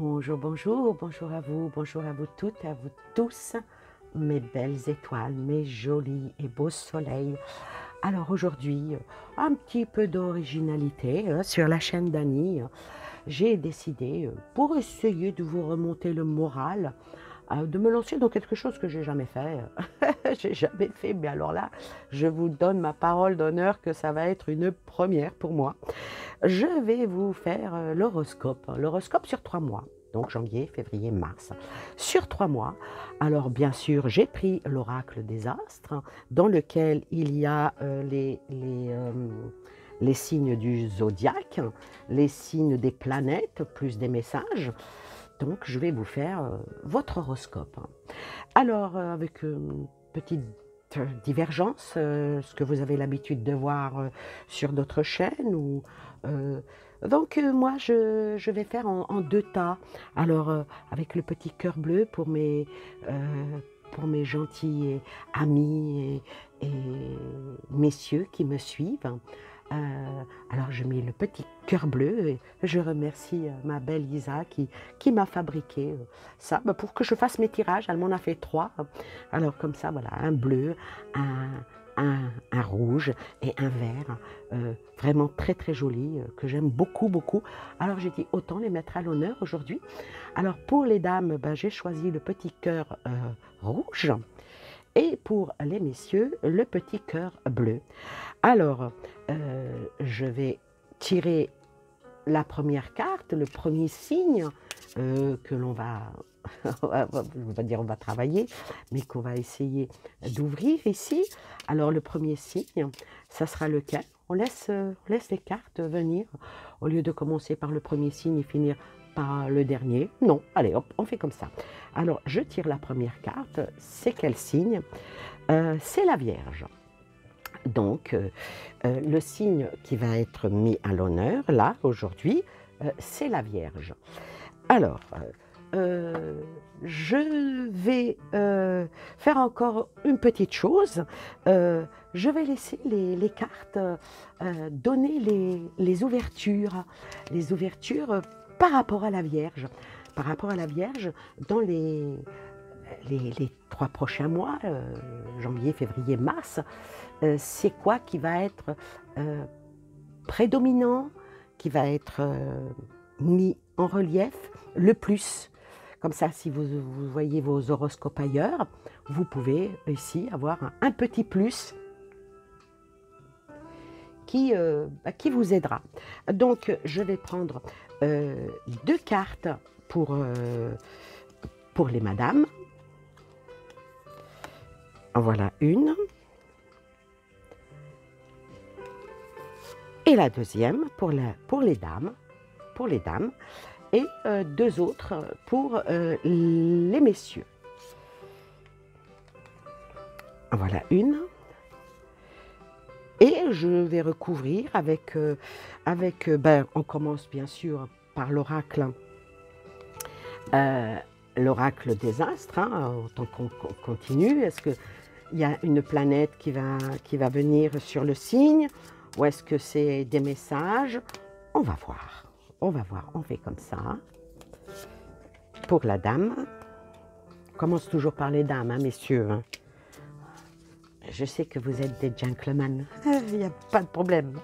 Bonjour, bonjour, bonjour à vous toutes et à vous tous, mes belles étoiles, mes jolis et beaux soleils. Alors aujourd'hui, un petit peu d'originalité sur la chaîne d'Annie. J'ai décidé, pour essayer de vous remonter le moral, de me lancer dans quelque chose que j'ai jamais fait. J'ai jamais fait, mais alors là, je vous donne ma parole d'honneur que ça va être une première pour moi. Je vais vous faire l'horoscope sur 3 mois. Donc janvier, février, mars. Sur 3 mois. Alors bien sûr, j'ai pris l'oracle des astres, dans lequel il y a les signes du zodiaque, les signes des planètes, plus des messages. Donc je vais vous faire votre horoscope. Alors avec une petite divergence, ce que vous avez l'habitude de voir sur d'autres chaînes. Moi, je vais faire en deux tas. Alors, avec le petit cœur bleu pour mes gentils amis et messieurs qui me suivent. Alors, je mets le petit cœur bleu et je remercie ma belle Isa qui m'a fabriqué ça pour que je fasse mes tirages. Elle m'en a fait 3. Alors, comme ça, voilà, un bleu, un, un rouge et un vert. Vraiment très, très joli, que j'aime beaucoup, beaucoup. Alors, j'ai dit autant les mettre à l'honneur aujourd'hui. Alors, pour les dames, ben, j'ai choisi le petit cœur rouge. Et pour les messieurs, le petit cœur bleu. Alors, je vais tirer la première carte, le premier signe que l'on va, on va travailler, mais qu'on va essayer d'ouvrir ici. Alors, le premier signe, ça sera lequel? On laisse les cartes venir, au lieu de commencer par le premier signe et finir par le dernier. Non, allez, hop, on fait comme ça. Alors, je tire la première carte. C'est quel signe? C'est la Vierge. Donc, le signe qui va être mis à l'honneur, là, aujourd'hui, c'est la Vierge. Alors, je vais faire encore une petite chose. Je vais laisser les cartes donner les ouvertures par rapport à la Vierge. Par rapport à la Vierge, dans les 3 prochains mois, janvier, février, mars, c'est quoi qui va être prédominant, qui va être mis en relief le plus. Comme ça, si vous voyez vos horoscopes ailleurs, vous pouvez ici avoir un petit plus qui vous aidera. Donc, je vais prendre 2 cartes pour les madames. En voilà une. Et la deuxième pour les dames. Et 2 autres pour les messieurs. Voilà une. Et je vais recouvrir avec, on commence bien sûr par l'oracle des astres, hein, autant qu'on continue. Est-ce qu'il y a une planète qui va venir sur le signe, ou est-ce que c'est des messages? On va voir, on fait comme ça. Pour la dame, on commence toujours par les dames, hein, messieurs. Hein. Je sais que vous êtes des gentlemen, il n'y a pas de problème.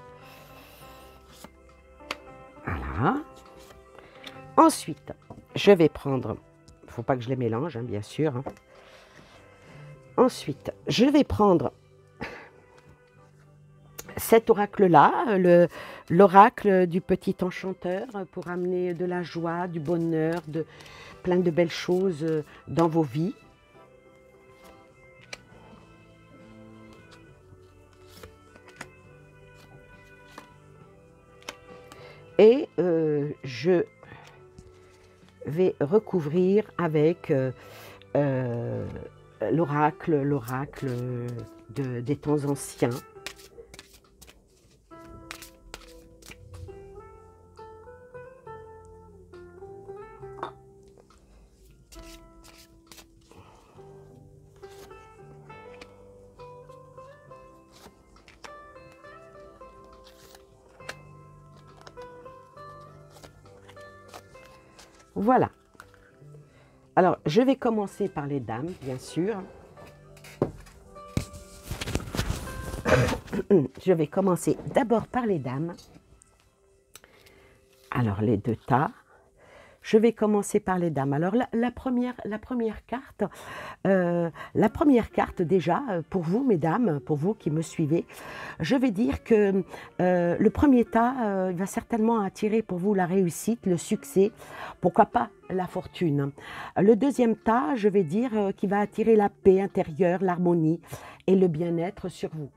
Voilà. Ensuite, je vais prendre, il ne faut pas que je les mélange, hein, bien sûr. Hein. Ensuite, je vais prendre cet oracle-là, l'oracle du petit enchanteur, pour amener de la joie, du bonheur, plein de belles choses dans vos vies. Et je vais recouvrir avec l'oracle des temps anciens. Voilà. Alors, je vais commencer par les dames, bien sûr. Je vais commencer d'abord par les dames. Alors, les deux tas. Je vais commencer par les dames. Alors, la première carte déjà, pour vous, mesdames, pour vous qui me suivez, je vais dire que le premier tas va certainement attirer pour vous la réussite, le succès, pourquoi pas la fortune. Le deuxième tas, je vais dire qu'il va attirer la paix intérieure, l'harmonie et le bien-être sur vous.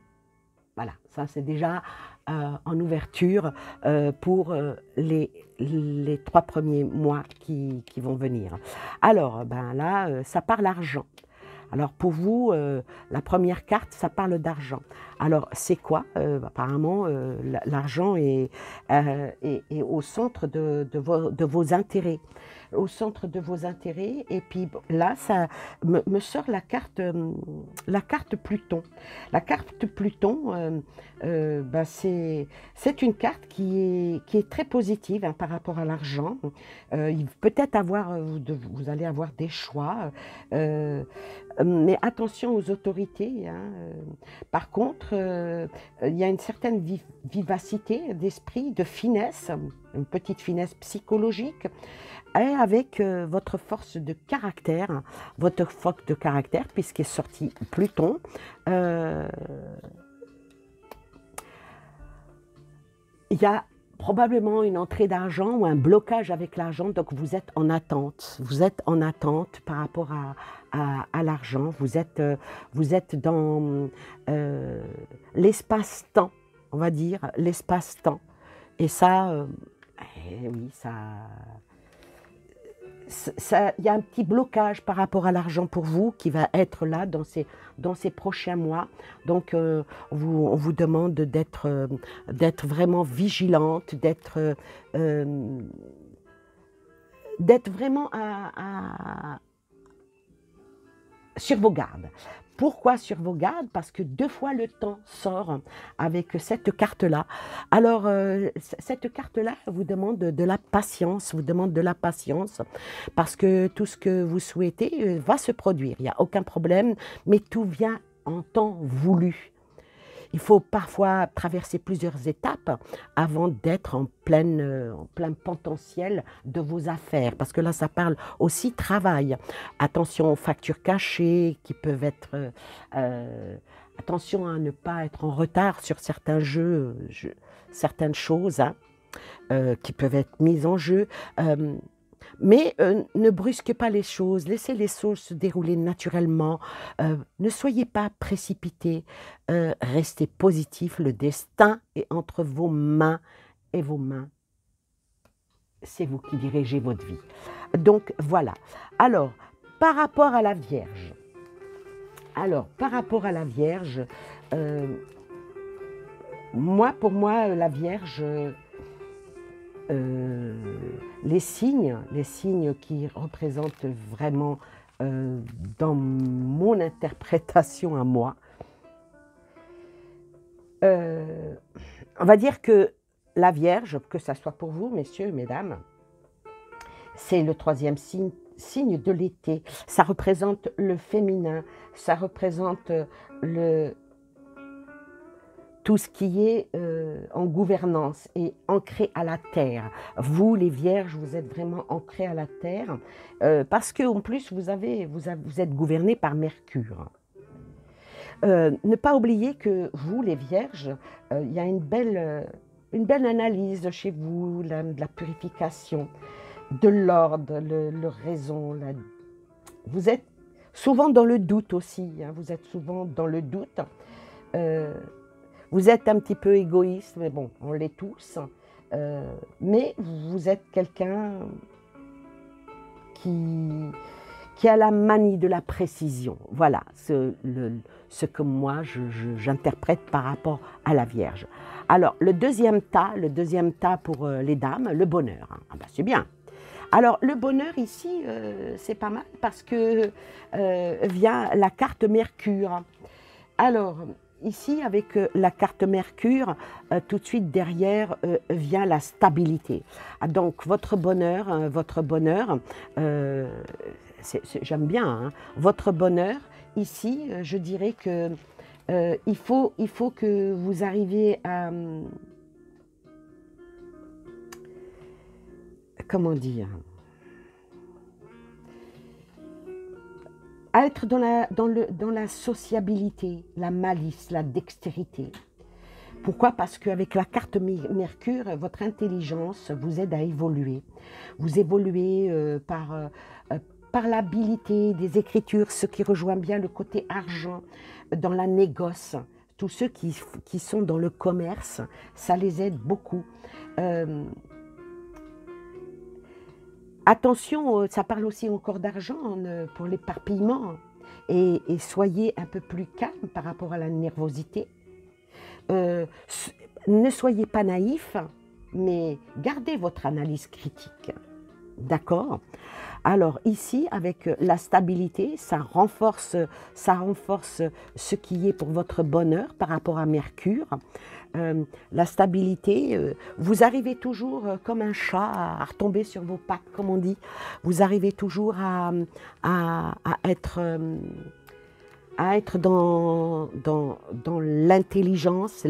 Voilà, ça c'est déjà en ouverture pour les 3 premiers mois qui vont venir. Alors, ben là, ça parle argent. Alors pour vous, la première carte, ça parle d'argent. Alors c'est quoi apparemment, l'argent est au centre de vos intérêts. Au centre de vos intérêts. Et puis là, ça me sort la carte Pluton. La carte Pluton, ben c'est une carte qui est très positive hein, par rapport à l'argent. Peut-être vous allez avoir des choix. Mais attention aux autorités. Hein. Par contre, il y a une certaine vivacité d'esprit, de finesse, une petite finesse psychologique, et avec votre force de caractère, puisqu'est sorti Pluton. Il y a probablement une entrée d'argent ou un blocage avec l'argent, donc vous êtes en attente. Vous êtes en attente par rapport à l'argent. Vous êtes dans l'espace-temps, on va dire, l'espace-temps. Et ça, oui, il y a un petit blocage par rapport à l'argent pour vous qui va être là dans ces prochains mois. Donc, on vous demande d'être vraiment vigilante, d'être vraiment sur vos gardes. Pourquoi sur vos gardes? Parce que 2 fois le temps sort avec cette carte-là. Alors, cette carte-là vous demande de la patience, parce que tout ce que vous souhaitez va se produire. Il n'y a aucun problème, mais tout vient en temps voulu. Il faut parfois traverser plusieurs étapes avant d'être en plein potentiel de vos affaires. Parce que là, ça parle aussi travail. Attention aux factures cachées qui peuvent être... attention à ne pas être en retard sur certains certaines choses hein, qui peuvent être mises en jeu. Mais ne brusquez pas les choses, laissez les choses se dérouler naturellement, ne soyez pas précipités, restez positif, le destin est entre vos mains et vos mains, c'est vous qui dirigez votre vie. Donc voilà. Alors, par rapport à la Vierge, pour moi, la Vierge... les signes qui représentent vraiment dans mon interprétation à moi, on va dire que la Vierge, que ça soit pour vous, messieurs, mesdames, c'est le 3e signe de l'été. Ça représente le féminin, ça représente tout ce qui est en gouvernance et ancré à la terre. Vous, les vierges, vous êtes vraiment ancrés à la terre parce qu'en plus, vous êtes gouvernés par Mercure. Ne pas oublier que vous, les vierges, il y a une belle analyse chez vous, de la purification, de l'ordre, le raison. Vous êtes souvent dans le doute aussi, hein, vous êtes souvent dans le doute. Vous êtes un petit peu égoïste, mais bon, on l'est tous. Mais vous êtes quelqu'un qui a la manie de la précision. Voilà ce que moi, j'interprète par rapport à la Vierge. Alors, le deuxième tas pour les dames, le bonheur. Ah ben, c'est bien. Alors, le bonheur ici, c'est pas mal parce que vient la carte Mercure. Alors, ici, avec la carte Mercure, tout de suite derrière vient la stabilité. Ah, donc, votre bonheur, j'aime bien, hein, votre bonheur, ici, je dirais que il faut que vous arriviez à, comment dire, à être dans la sociabilité, la malice, la dextérité. Pourquoi? Parce qu'avec la carte Mercure, votre intelligence vous aide à évoluer. Vous évoluez par l'habilité des écritures, ce qui rejoint bien le côté argent, dans la négoce. Tous ceux qui sont dans le commerce, ça les aide beaucoup. Euh, Attention, ça parle aussi encore d'argent pour l'éparpillement. Et soyez un peu plus calme par rapport à la nervosité. Euh, Ne soyez pas naïf, mais gardez votre analyse critique. D'accord? Alors ici, avec la stabilité, ça renforce ce qui est pour votre bonheur par rapport à Mercure. La stabilité, vous arrivez toujours comme un chat à retomber sur vos pattes, comme on dit. Vous arrivez toujours à être dans l'intelligence.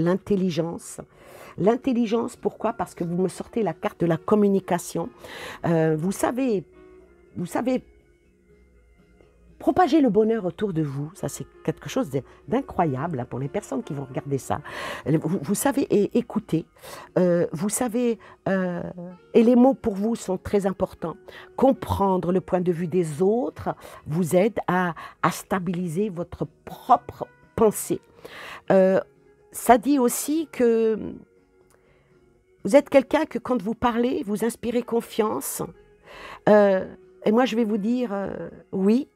L'intelligence, pourquoi? Parce que vous me sortez la carte de la communication. Vous savez propager le bonheur autour de vous. Ça, c'est quelque chose d'incroyable hein, pour les personnes qui vont regarder ça. Vous savez écouter. Vous savez, et les mots pour vous sont très importants. Comprendre le point de vue des autres vous aide à stabiliser votre propre pensée. Ça dit aussi que vous êtes quelqu'un que quand vous parlez, vous inspirez confiance. Et moi, je vais vous dire, oui,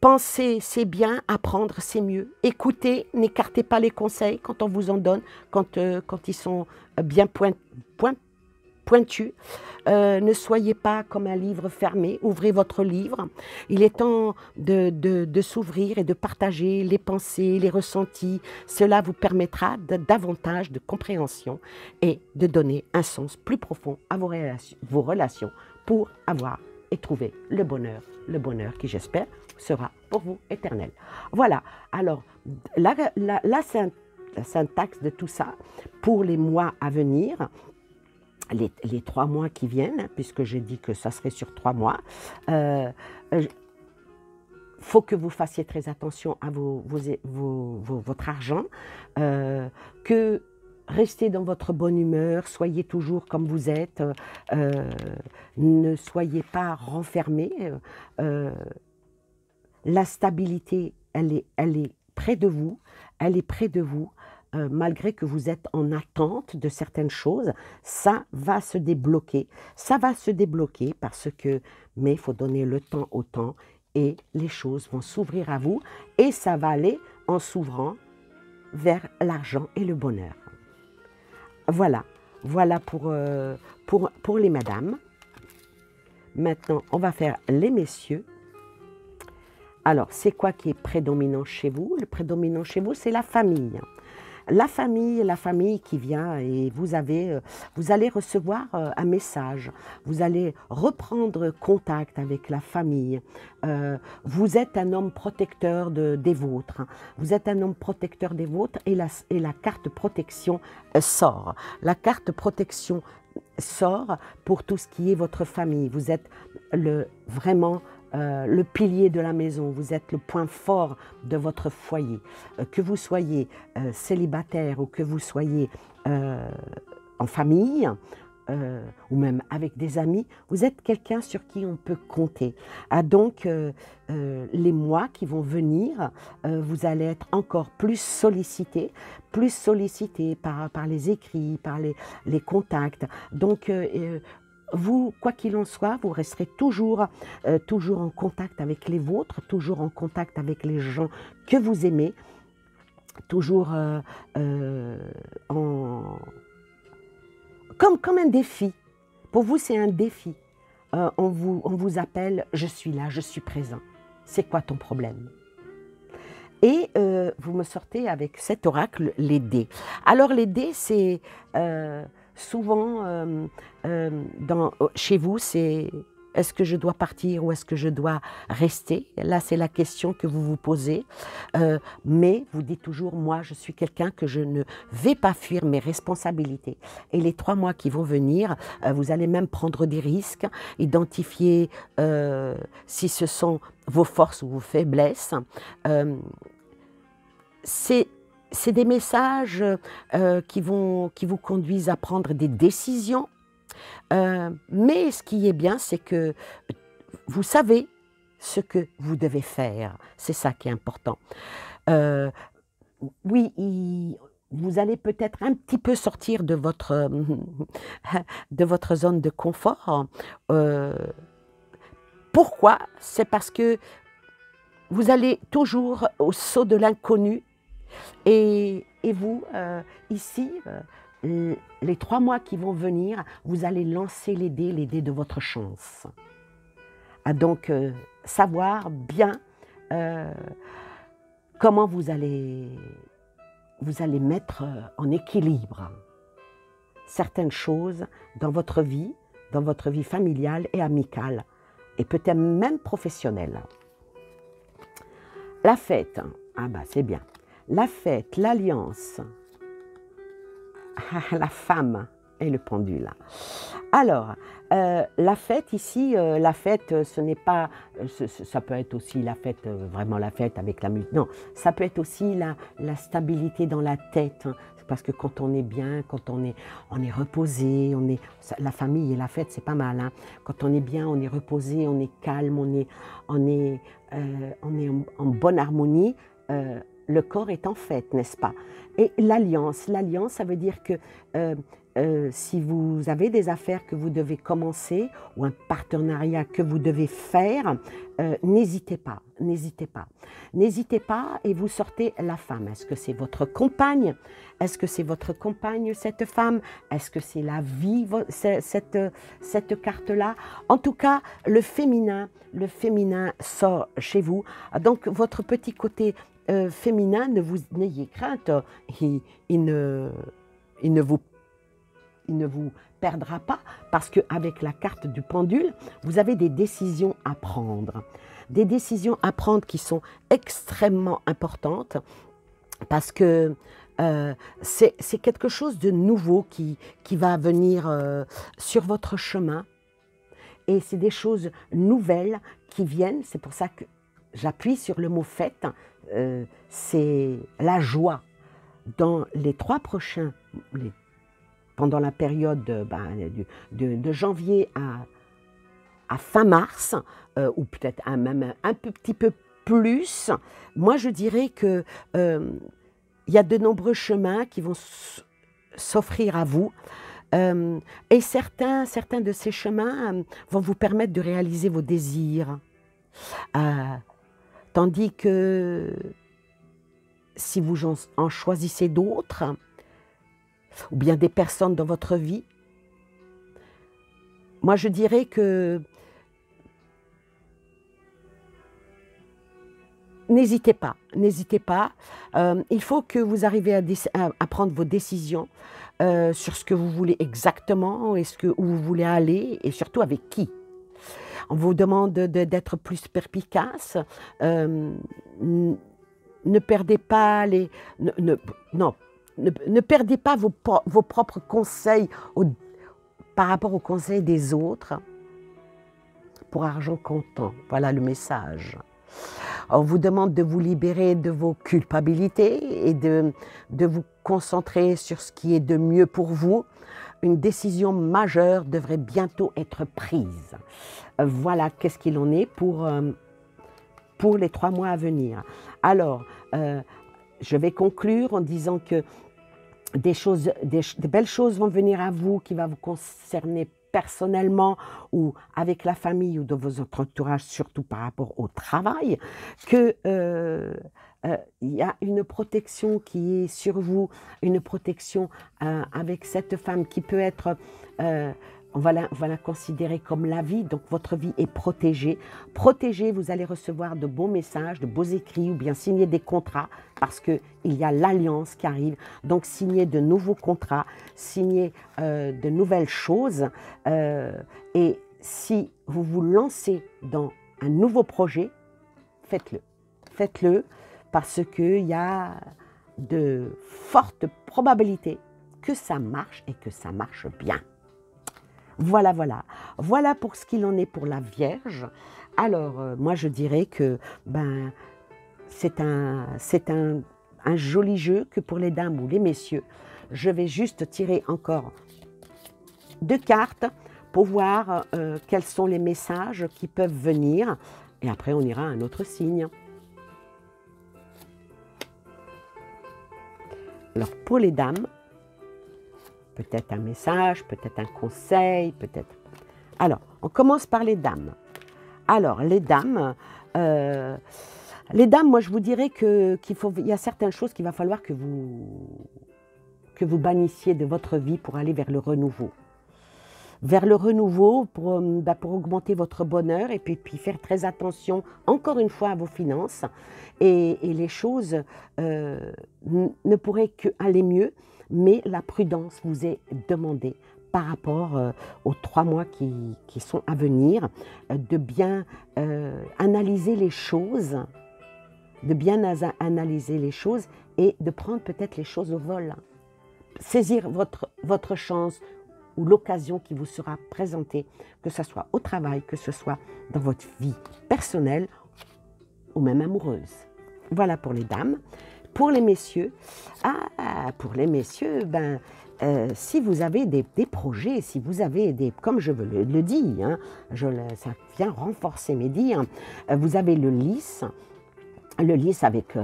penser, c'est bien, apprendre, c'est mieux. Écoutez, n'écartez pas les conseils quand on vous en donne, quand ils sont bien pointus. Ne soyez pas comme un livre fermé, ouvrez votre livre. Il est temps de s'ouvrir et de partager les pensées, les ressentis. Cela vous permettra davantage de compréhension et de donner un sens plus profond à vos relations pour avoir et trouver le bonheur qui, j'espère, sera pour vous éternel. Voilà, alors la syntaxe de tout ça pour les mois à venir, les 3 mois qui viennent, hein, puisque j'ai dit que ça serait sur 3 mois, faut que vous fassiez très attention à votre argent, que restez dans votre bonne humeur, soyez toujours comme vous êtes, ne soyez pas renfermés. La stabilité, elle est près de vous, malgré que vous êtes en attente de certaines choses, ça va se débloquer. Ça va se débloquer mais il faut donner le temps au temps et les choses vont s'ouvrir à vous et ça va aller en s'ouvrant vers l'argent et le bonheur. Voilà pour les madames. Maintenant, on va faire les messieurs. Alors, c'est quoi qui est prédominant chez vous? Le prédominant chez vous, c'est la famille. La famille qui vient et vous allez recevoir un message. Vous allez reprendre contact avec la famille. Vous êtes un homme protecteur des vôtres. Vous êtes un homme protecteur des vôtres et la carte protection sort. La carte protection sort pour tout ce qui est votre famille. Vous êtes vraiment le pilier de la maison, vous êtes le point fort de votre foyer. Que vous soyez célibataire ou que vous soyez en famille, ou même avec des amis, vous êtes quelqu'un sur qui on peut compter. Ah, donc, les mois qui vont venir, vous allez être encore plus sollicité par les écrits, par les contacts. Donc, vous, quoi qu'il en soit, vous resterez toujours en contact avec les vôtres, toujours en contact avec les gens que vous aimez, toujours comme un défi. Pour vous, c'est un défi. On vous appelle, je suis là, je suis présent. C'est quoi ton problème? Et vous me sortez avec cet oracle, les dés. Alors les dés, c'est souvent chez vous, c'est est-ce que je dois partir ou est-ce que je dois rester? Là, c'est la question que vous vous posez. Mais vous dites toujours, moi, je suis quelqu'un que je ne vais pas fuir mes responsabilités. Et les 3 mois qui vont venir, vous allez même prendre des risques, identifier si ce sont vos forces ou vos faiblesses. C'est des messages qui vous conduisent à prendre des décisions. Mais ce qui est bien, c'est que vous savez ce que vous devez faire. C'est ça qui est important. Oui, vous allez peut-être un petit peu sortir de votre, de votre zone de confort. Pourquoi? C'est parce que vous allez toujours au saut de l'inconnu. Et vous, ici, les 3 mois qui vont venir, vous allez lancer les dés de votre chance. Donc, savoir bien comment vous allez mettre en équilibre certaines choses dans votre vie familiale et amicale, et peut-être même professionnelle. La fête, ah bah c'est bien. La fête, l'alliance, la femme et le pendule. Alors, la fête ici, la fête, ce n'est pas, ça peut être aussi la fête, vraiment la fête avec la musique. Non, ça peut être aussi la stabilité dans la tête. Hein. Parce que quand on est bien, quand on est reposé, la famille et la fête, c'est pas mal. Hein. Quand on est bien, on est reposé, on est calme, on est en bonne harmonie. Le corps est en fête, n'est-ce pas? Et l'alliance, ça veut dire que si vous avez des affaires que vous devez commencer ou un partenariat que vous devez faire, n'hésitez pas, n'hésitez pas. N'hésitez pas et vous sortez la femme. Est-ce que c'est votre compagne? Est-ce que c'est votre compagne, cette femme? Est-ce que c'est la vie, cette carte-là? En tout cas, le féminin sort chez vous. Donc, votre petit côté féminin, n'ayez crainte, il ne vous perdra pas, parce qu'avec la carte du pendule, vous avez des décisions à prendre. Des décisions à prendre qui sont extrêmement importantes, parce que c'est quelque chose de nouveau qui va venir sur votre chemin. Et c'est des choses nouvelles qui viennent, c'est pour ça que j'appuie sur le mot fête, c'est la joie. Dans les 3 prochains, pendant la période de janvier à fin mars, ou peut-être même un petit peu plus, moi je dirais que il y a de nombreux chemins qui vont s'offrir à vous. Et certains de ces chemins vont vous permettre de réaliser vos désirs. Tandis que si vous en choisissez d'autres, ou bien des personnes dans votre vie, moi je dirais que n'hésitez pas, n'hésitez pas. Il faut que vous arriviez à prendre vos décisions sur ce que vous voulez exactement, où vous voulez aller et surtout avec qui. On vous demande d'être plus perspicace. Ne perdez pas ne perdez pas vos propres conseils par rapport aux conseils des autres pour argent comptant. Voilà le message. On vous demande de vous libérer de vos culpabilités et de vous concentrer sur ce qui est de mieux pour vous. Une décision majeure devrait bientôt être prise. Voilà qu'est-ce qu'il en est pour les 3 mois à venir. Alors, je vais conclure en disant que des belles choses vont venir à vous qui vont vous concerner personnellement ou avec la famille ou dans vos entourages, surtout par rapport au travail, que y a une protection qui est sur vous, une protection avec cette femme qui peut être on va la considérer comme la vie, donc votre vie est protégée. Protégée, vous allez recevoir de beaux messages, de beaux écrits ou bien signer des contrats parce qu'il y a l'alliance qui arrive. Donc signer de nouveaux contrats, signer de nouvelles choses. Et si vous vous lancez dans un nouveau projet, faites-le. Faites-le parce qu'il y a de fortes probabilités que ça marche et que ça marche bien. Voilà, voilà. Voilà pour ce qu'il en est pour la Vierge. Alors, moi, je dirais que c'est un joli jeu que pour les dames ou les messieurs. Je vais juste tirer encore 2 cartes pour voir quels sont les messages qui peuvent venir. Et après, on ira à un autre signe. Alors, pour les dames, peut-être un message, peut-être un conseil, peut-être... Alors, on commence par les dames. Alors, les dames, moi, je vous dirais qu'il y a certaines choses qu'il va falloir que vous bannissiez de votre vie pour aller vers le renouveau. Vers le renouveau pour augmenter votre bonheur et puis faire très attention, encore une fois, à vos finances. Et les choses ne pourraient qu'aller mieux, mais la prudence vous est demandée par rapport aux 3 mois qui sont à venir, de bien analyser les choses, et de prendre peut-être les choses au vol. Saisir votre chance ou l'occasion qui vous sera présentée, que ce soit au travail, que ce soit dans votre vie personnelle ou même amoureuse. Voilà pour les dames. Pour les messieurs, si vous avez des projets, si vous avez comme je le dis, hein, ça vient renforcer mes dires, vous avez le lys avec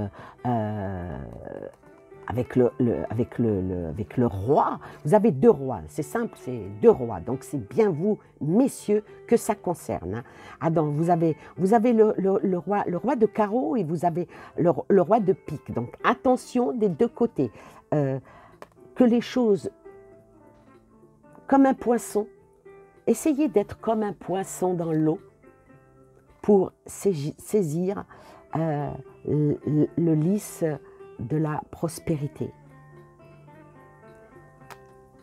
le roi, vous avez 2 rois, c'est simple, c'est 2 rois, donc c'est bien vous, messieurs, que ça concerne. Hein. Ah donc vous avez le roi de carreau et vous avez le roi de pique, donc attention des 2 côtés, que les choses, comme un poisson, essayez d'être comme un poisson dans l'eau pour saisir le lys de la prospérité.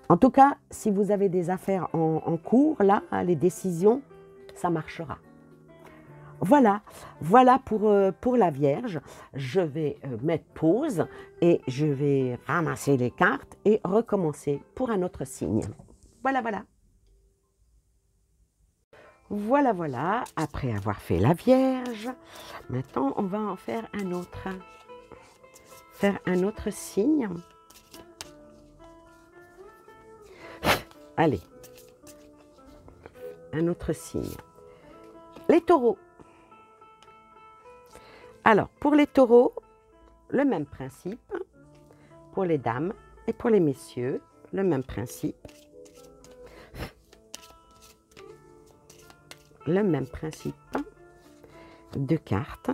En tout cas, si vous avez des affaires en cours, là, les décisions, ça marchera. Voilà pour la Vierge. Je vais mettre pause et je vais ramasser les cartes et recommencer pour un autre signe. Voilà. Voilà, après avoir fait la Vierge, maintenant on va en faire un autre. Faire un autre signe. Allez, un autre signe. Les taureaux. Alors, pour les taureaux, le même principe. Pour les dames et pour les messieurs, le même principe. Le même principe. 2 cartes.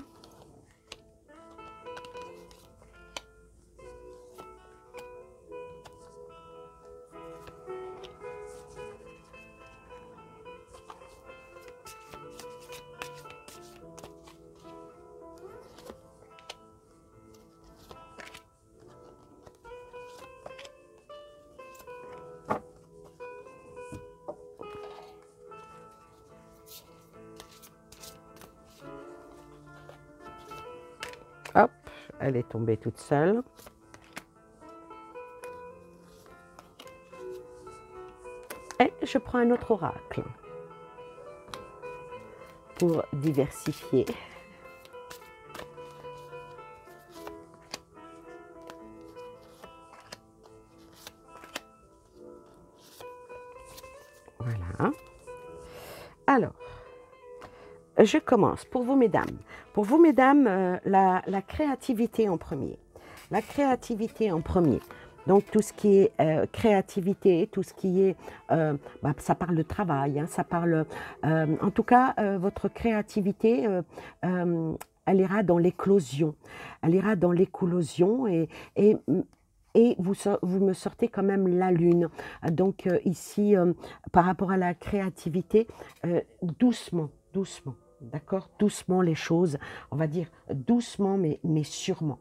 Hop, elle est tombée toute seule. Et je prends un autre oracle pour diversifier. Voilà. Alors, je commence pour vous, mesdames. Pour vous, mesdames, la créativité en premier. La créativité en premier. Donc, tout ce qui est créativité, tout ce qui est... ça parle de travail, hein, ça parle... en tout cas, votre créativité, elle ira dans l'éclosion. Elle ira dans l'éclosion et et vous me sortez quand même la lune. Donc ici, par rapport à la créativité, doucement, doucement, d'accord? Doucement les choses, on va dire doucement mais sûrement.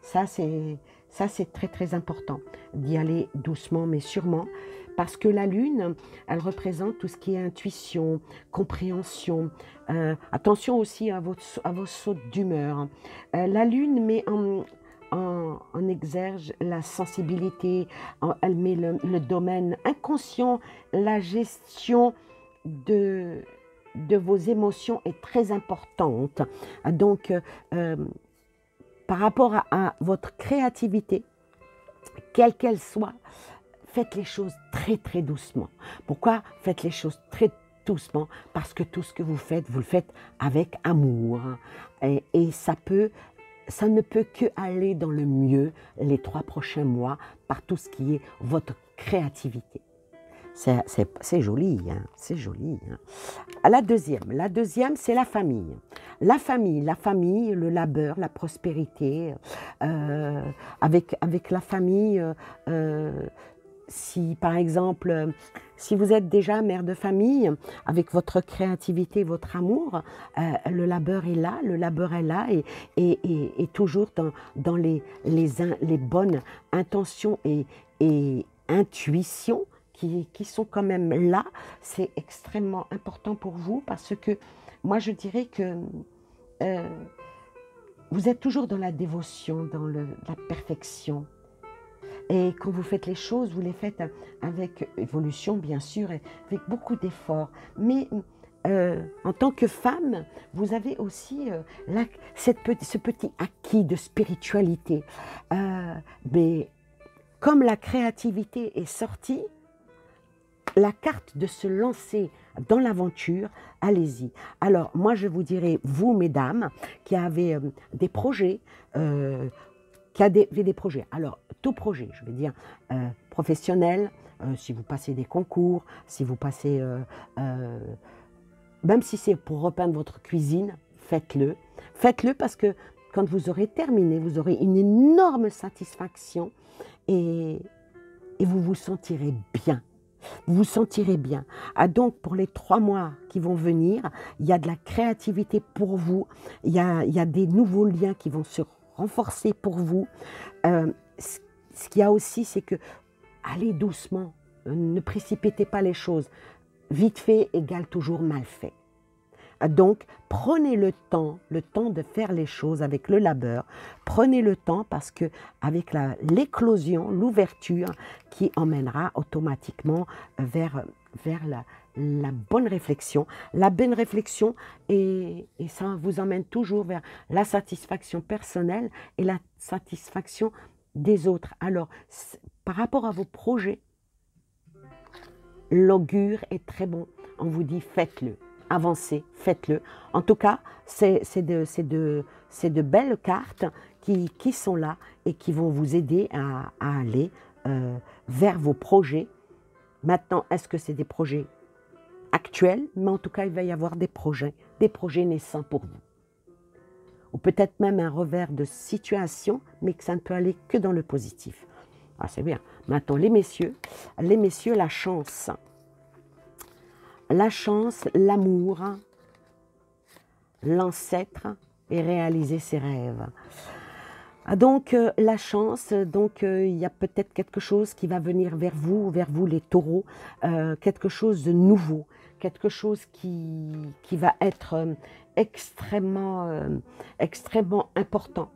Ça, c'est très, très important d'y aller doucement, mais sûrement, parce que la lune, elle représente tout ce qui est intuition, compréhension. Attention aussi à vos sautes d'humeur. La lune met en exergue la sensibilité, elle met le domaine inconscient, la gestion de vos émotions est très importante. Donc, par rapport à votre créativité, quelle qu'elle soit, faites les choses très très doucement. Pourquoi faites les choses très doucement? Parce que tout ce que vous le faites avec amour. Et ça ne peut que aller dans le mieux les 3 prochains mois par tout ce qui est votre créativité. C'est joli, hein, c'est joli. Hein. La deuxième, c'est la famille. La famille, le labeur, la prospérité. Avec la famille, si par exemple, si vous êtes déjà mère de famille, avec votre créativité, votre amour, le labeur est là et toujours dans les bonnes intentions et intuitions qui sont quand même là. C'est extrêmement important pour vous parce que moi je dirais que vous êtes toujours dans la dévotion, dans la perfection. Et quand vous faites les choses, vous les faites avec évolution, bien sûr, et avec beaucoup d'efforts. Mais en tant que femme, vous avez aussi ce petit acquis de spiritualité. Mais comme la créativité est sortie, la carte de se lancer dans l'aventure, allez-y. Alors, moi, je vous dirais, vous, mesdames, qui avez des projets, alors, tout projet, je veux dire, professionnel, si vous passez des concours, si vous passez, même si c'est pour repeindre votre cuisine, faites-le. Faites-le parce que quand vous aurez terminé, vous aurez une énorme satisfaction et vous vous sentirez bien. Vous vous sentirez bien. Ah, donc, pour les 3 mois qui vont venir, il y a de la créativité pour vous, il y a des nouveaux liens qui vont se renforcer pour vous. Ce qu'il y a aussi, c'est que allez doucement, ne précipitez pas les choses. Vite fait égale toujours mal fait. Donc, prenez le temps de faire les choses avec le labeur. Prenez le temps parce que avec l'éclosion, l'ouverture qui emmènera automatiquement vers la bonne réflexion. La bonne réflexion et ça vous emmène toujours vers la satisfaction personnelle et la satisfaction des autres. Alors, par rapport à vos projets, l'augure est très bon. On vous dit faites-le. Avancez, faites-le. En tout cas, c'est de belles cartes qui sont là et qui vont vous aider à aller vers vos projets. Maintenant, est-ce que c'est des projets actuels? Mais en tout cas, il va y avoir des projets naissants pour vous. Ou peut-être même un revers de situation, mais que ça ne peut aller que dans le positif. Ah, c'est bien. Maintenant, les messieurs, la chance. La chance, l'amour, l'ancêtre et réaliser ses rêves. Donc, la chance, donc il y a peut-être quelque chose qui va venir vers vous les taureaux, quelque chose de nouveau, quelque chose qui va être extrêmement important.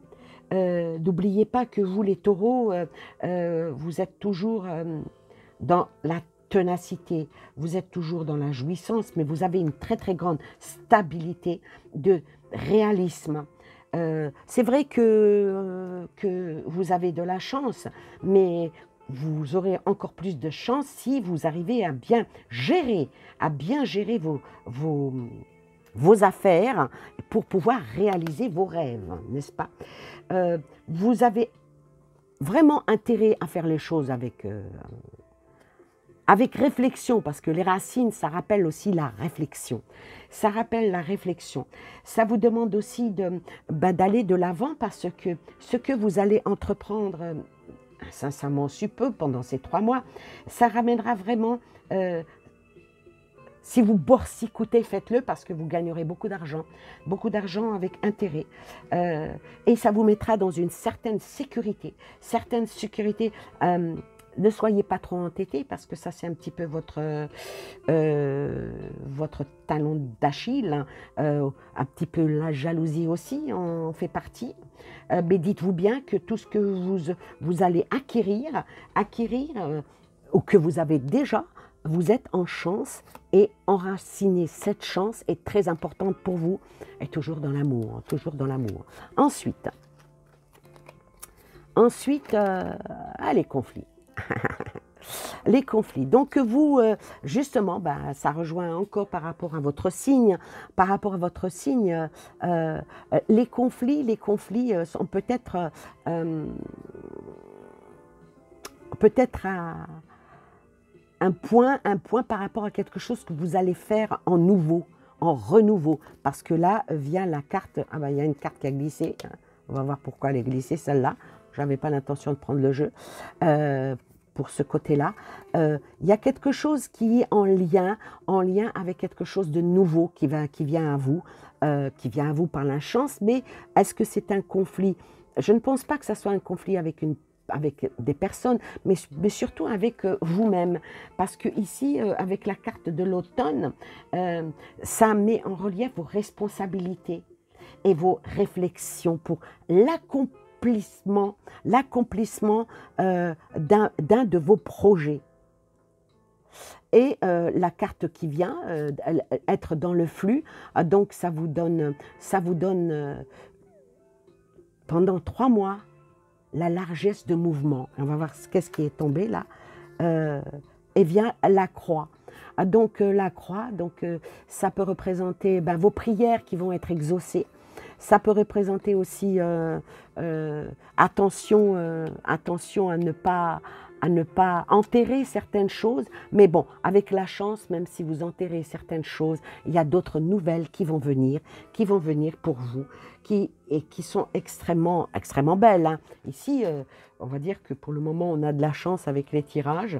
N'oubliez pas que vous, les taureaux, vous êtes toujours dans la ténacité, vous êtes toujours dans la jouissance, mais vous avez une très très grande stabilité de réalisme. C'est vrai que vous avez de la chance, mais vous aurez encore plus de chance si vous arrivez à bien gérer vos affaires pour pouvoir réaliser vos rêves, n'est-ce pas? Vous avez vraiment intérêt à faire les choses avec avec réflexion, parce que les racines, ça rappelle aussi la réflexion. Ça rappelle la réflexion. Ça vous demande aussi d'aller de l'avant parce que ce que vous allez entreprendre, sincèrement, peu pendant ces 3 mois, ça ramènera vraiment... si vous boursicoutez, faites-le parce que vous gagnerez beaucoup d'argent avec intérêt. Et ça vous mettra dans une certaine sécurité. Ne soyez pas trop entêtés parce que ça c'est un petit peu votre talon d'Achille, un petit peu la jalousie aussi en fait partie. Mais dites-vous bien que tout ce que vous allez acquérir ou que vous avez déjà, vous êtes en chance et enraciner cette chance est très importante pour vous et toujours dans l'amour, toujours dans l'amour. Ensuite, les conflits. Les conflits. Donc vous, justement, ça rejoint encore par rapport à votre signe. Les conflits sont peut-être un point par rapport à quelque chose que vous allez faire en nouveau, en renouveau. Parce que là vient la carte, il y a une carte qui a glissé. On va voir pourquoi elle est glissée, celle-là. Je n'avais pas l'intention de prendre le jeu. Pour ce côté-là, il y a quelque chose qui est en lien avec quelque chose de nouveau qui vient à vous par la chance. Mais est-ce que c'est un conflit? Je ne pense pas que ça soit un conflit avec des personnes, mais surtout avec vous-même. Parce que ici, avec la carte de l'automne, ça met en relief vos responsabilités et vos réflexions pour l'accomplissement d'un de vos projets. Et la carte qui vient, être dans le flux, donc ça vous donne pendant 3 mois la largesse de mouvement. On va voir qu'est-ce qui est tombé là. Et vient la croix. Donc la croix, ça peut représenter vos prières qui vont être exaucées. Ça peut représenter aussi attention à ne pas enterrer certaines choses. Mais bon, avec la chance, même si vous enterrez certaines choses, il y a d'autres nouvelles qui vont venir pour vous, qui sont extrêmement belles. Hein. Ici, on va dire que pour le moment, on a de la chance avec les tirages.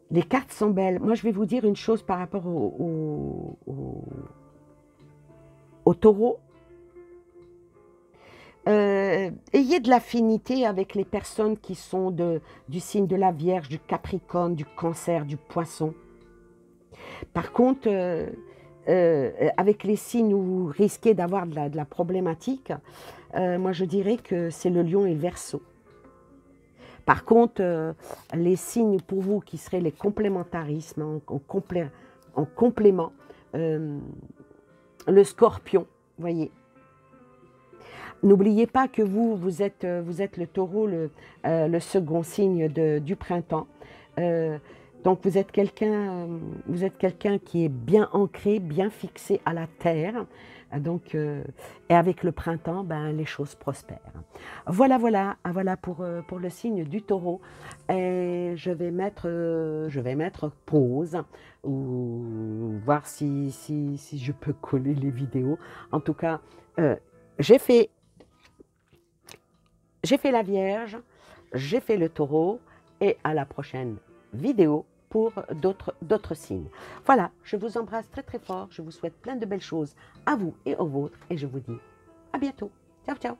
Les cartes sont belles. Moi, je vais vous dire une chose par rapport au taureau. Ayez de l'affinité avec les personnes qui sont du signe de la Vierge, du Capricorne, du Cancer, du Poisson. Par contre, avec les signes où vous risquez d'avoir de la problématique, moi je dirais que c'est le Lion et le Verseau. Par contre, les signes pour vous qui seraient les complémentarismes, en complément, le Scorpion, voyez. N'oubliez pas que vous êtes le Taureau, le second signe du printemps. Donc vous êtes quelqu'un qui est bien ancré, bien fixé à la terre. Donc, et avec le printemps, les choses prospèrent. Voilà pour le signe du Taureau. Et je vais mettre pause ou voir si je peux coller les vidéos. En tout cas, j'ai fait la Vierge, j'ai fait le Taureau et à la prochaine vidéo pour d'autres signes. Voilà, je vous embrasse très très fort, je vous souhaite plein de belles choses à vous et aux vôtres et je vous dis à bientôt. Ciao, ciao.